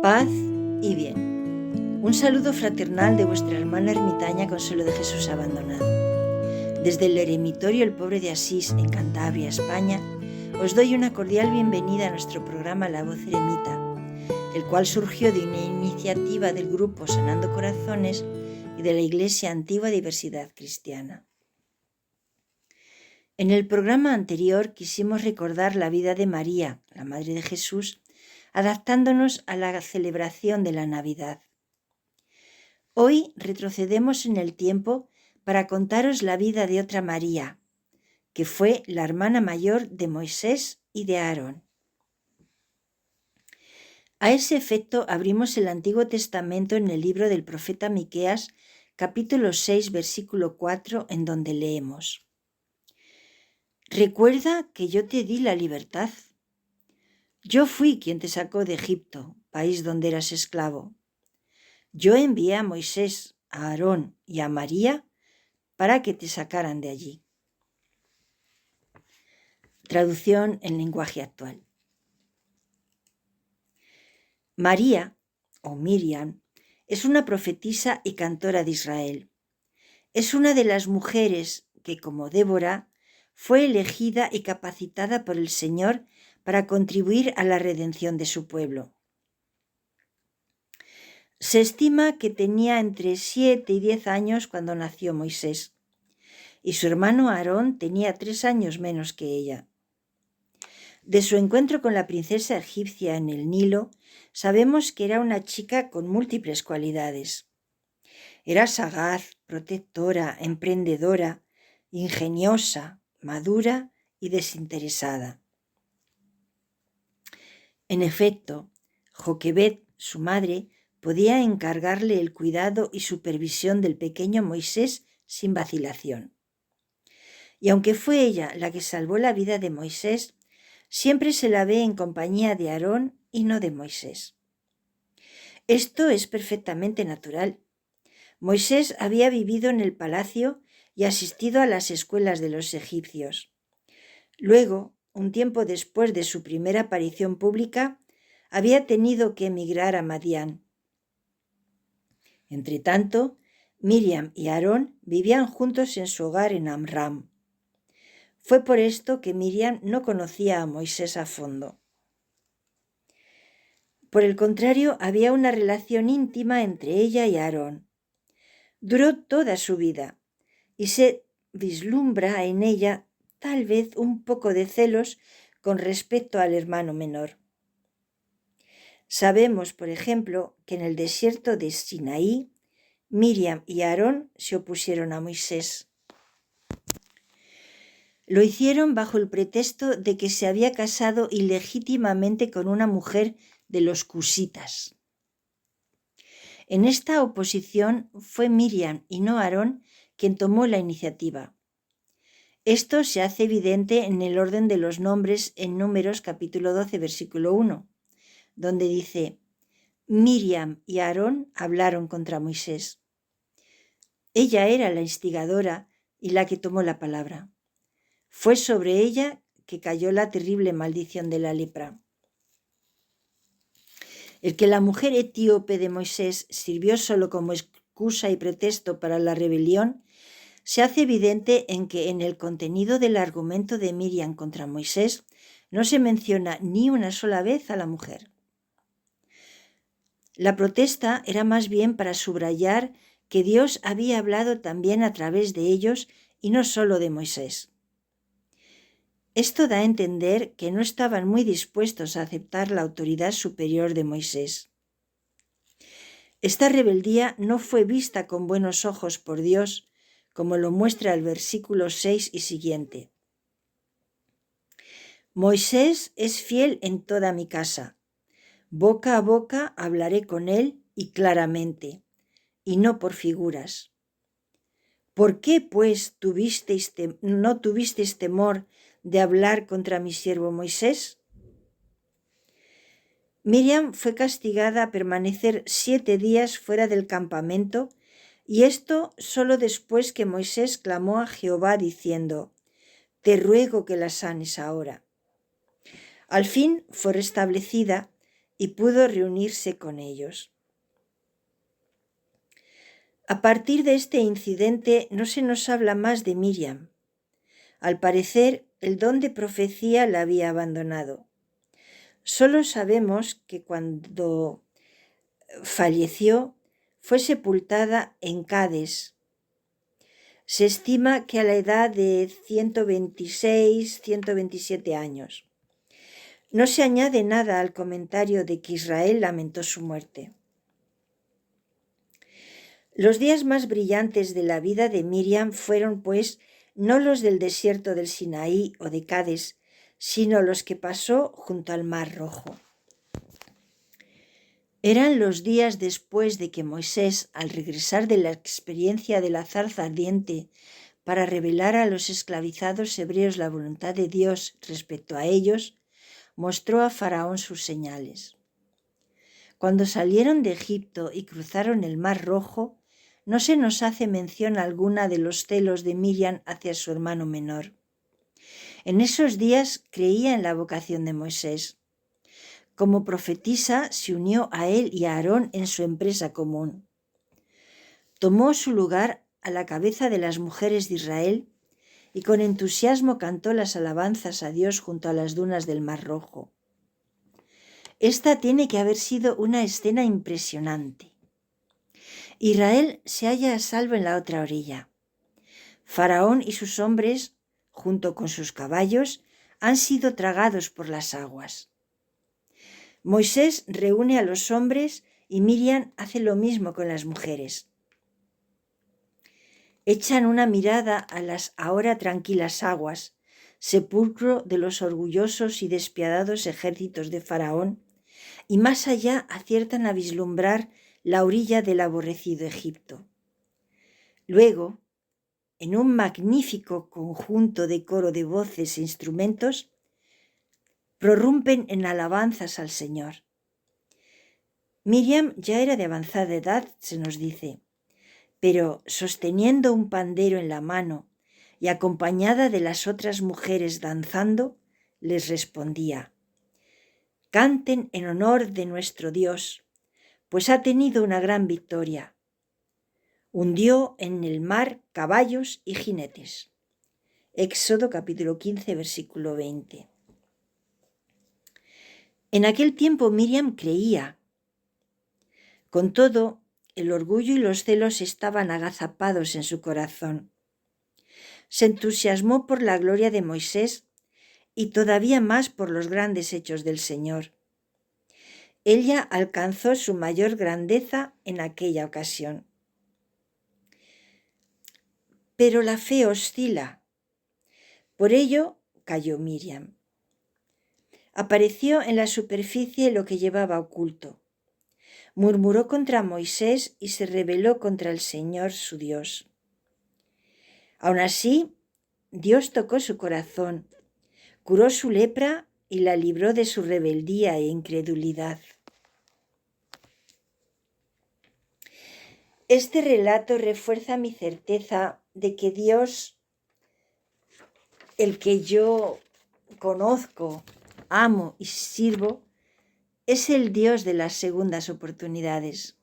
Paz y bien. Un saludo fraternal de vuestra hermana ermitaña Consuelo de Jesús Abandonado. Desde el eremitorio El Pobre de Asís, en Cantabria, España, os doy una cordial bienvenida a nuestro programa La Voz Eremita, el cual surgió de una iniciativa del grupo Sanando Corazones y de la Iglesia Antigua Diversidad Cristiana. En el programa anterior quisimos recordar la vida de María, la Madre de Jesús, adaptándonos a la celebración de la Navidad. Hoy retrocedemos en el tiempo para contaros la vida de otra María, que fue la hermana mayor de Moisés y de Aarón. A ese efecto abrimos el Antiguo Testamento en el libro del profeta Miqueas, capítulo 6, versículo 4, en donde leemos: Recuerda que yo te di la libertad. Yo fui quien te sacó de Egipto, país donde eras esclavo. Yo envié a Moisés, a Aarón y a María para que te sacaran de allí. Traducción en lenguaje actual. María, o Miriam, es una profetisa y cantora de Israel. Es una de las mujeres que, como Débora, fue elegida y capacitada por el Señor para contribuir a la redención de su pueblo. Se estima que tenía entre 7 y 10 años cuando nació Moisés, y su hermano Aarón tenía 3 años menos que ella. De su encuentro con la princesa egipcia en el Nilo, sabemos que era una chica con múltiples cualidades. Era sagaz, protectora, emprendedora, ingeniosa, madura y desinteresada. En efecto, Joquebed, su madre, podía encargarle el cuidado y supervisión del pequeño Moisés sin vacilación. Y aunque fue ella la que salvó la vida de Moisés, siempre se la ve en compañía de Aarón y no de Moisés. Esto es perfectamente natural. Moisés había vivido en el palacio y asistido a las escuelas de los egipcios. Luego, un tiempo después de su primera aparición pública, había tenido que emigrar a Madián. Entretanto, Miriam y Aarón vivían juntos en su hogar en Amram. Fue por esto que Miriam no conocía a Moisés a fondo. Por el contrario, había una relación íntima entre ella y Aarón. Duró toda su vida y se vislumbra en ella tal vez un poco de celos con respecto al hermano menor. Sabemos, por ejemplo, que en el desierto de Sinaí, Miriam y Aarón se opusieron a Moisés. Lo hicieron bajo el pretexto de que se había casado ilegítimamente con una mujer de los cusitas. En esta oposición fue Miriam y no Aarón quien tomó la iniciativa. Esto se hace evidente en el orden de los nombres en Números capítulo 12, versículo 1, donde dice: Miriam y Aarón hablaron contra Moisés. Ella era la instigadora y la que tomó la palabra. Fue sobre ella que cayó la terrible maldición de la lepra. El que la mujer etíope de Moisés sirvió solo como excusa y pretexto para la rebelión se hace evidente en que en el contenido del argumento de Miriam contra Moisés no se menciona ni una sola vez a la mujer. La protesta era más bien para subrayar que Dios había hablado también a través de ellos y no solo de Moisés. Esto da a entender que no estaban muy dispuestos a aceptar la autoridad superior de Moisés. Esta rebeldía no fue vista con buenos ojos por Dios, como lo muestra el versículo 6 y siguiente. Moisés es fiel en toda mi casa. Boca a boca hablaré con él y claramente, y no por figuras. ¿Por qué, pues, no tuvisteis temor de hablar contra mi siervo Moisés? Miriam fue castigada a permanecer 7 días fuera del campamento, y esto solo después que Moisés clamó a Jehová diciendo: Te ruego que la sanes ahora. Al fin fue restablecida y pudo reunirse con ellos. A partir de este incidente no se nos habla más de Miriam. Al parecer, el don de profecía la había abandonado. Solo sabemos que cuando falleció fue sepultada en Cades. Se estima que a la edad de 127 años. No se añade nada al comentario de que Israel lamentó su muerte. Los días más brillantes de la vida de Miriam fueron, pues, no los del desierto del Sinaí o de Cades, sino los que pasó junto al Mar Rojo. Eran los días después de que Moisés, al regresar de la experiencia de la zarza ardiente para revelar a los esclavizados hebreos la voluntad de Dios respecto a ellos, mostró a Faraón sus señales. Cuando salieron de Egipto y cruzaron el Mar Rojo, no se nos hace mención alguna de los celos de Miriam hacia su hermano menor. En esos días creía en la vocación de Moisés. Como profetisa, se unió a él y a Aarón en su empresa común. Tomó su lugar a la cabeza de las mujeres de Israel y con entusiasmo cantó las alabanzas a Dios junto a las dunas del Mar Rojo. Esta tiene que haber sido una escena impresionante. Israel se halla a salvo en la otra orilla. Faraón y sus hombres, junto con sus caballos, han sido tragados por las aguas. Moisés reúne a los hombres y Miriam hace lo mismo con las mujeres. Echan una mirada a las ahora tranquilas aguas, sepulcro de los orgullosos y despiadados ejércitos de Faraón, y más allá aciertan a vislumbrar la orilla del aborrecido Egipto. Luego, en un magnífico conjunto de coro de voces e instrumentos, prorrumpen en alabanzas al Señor. Miriam ya era de avanzada edad, se nos dice, pero sosteniendo un pandero en la mano y acompañada de las otras mujeres danzando, les respondía: «Canten en honor de nuestro Dios, pues ha tenido una gran victoria. Hundió en el mar caballos y jinetes». Éxodo capítulo 15, versículo 20. En aquel tiempo Miriam creía. Con todo, el orgullo y los celos estaban agazapados en su corazón. Se entusiasmó por la gloria de Moisés y todavía más por los grandes hechos del Señor. Ella alcanzó su mayor grandeza en aquella ocasión. Pero la fe oscila. Por ello cayó Miriam. Apareció en la superficie lo que llevaba oculto. Murmuró contra Moisés y se rebeló contra el Señor su Dios. Aun así, Dios tocó su corazón, curó su lepra y la libró de su rebeldía e incredulidad. Este relato refuerza mi certeza de que Dios, el que yo conozco, amo y sirvo, es el Dios de las segundas oportunidades.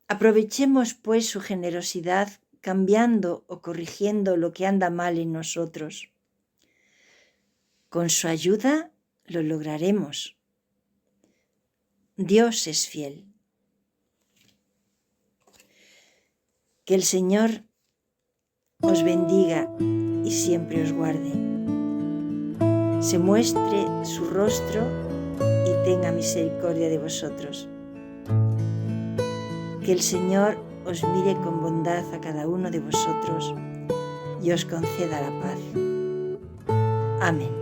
Aprovechemos, pues, su generosidad cambiando o corrigiendo lo que anda mal en nosotros. Con su ayuda lo lograremos. Dios es fiel. Que el Señor os bendiga y siempre os guarde. Se muestre su rostro y tenga misericordia de vosotros. Que el Señor os mire con bondad a cada uno de vosotros y os conceda la paz. Amén.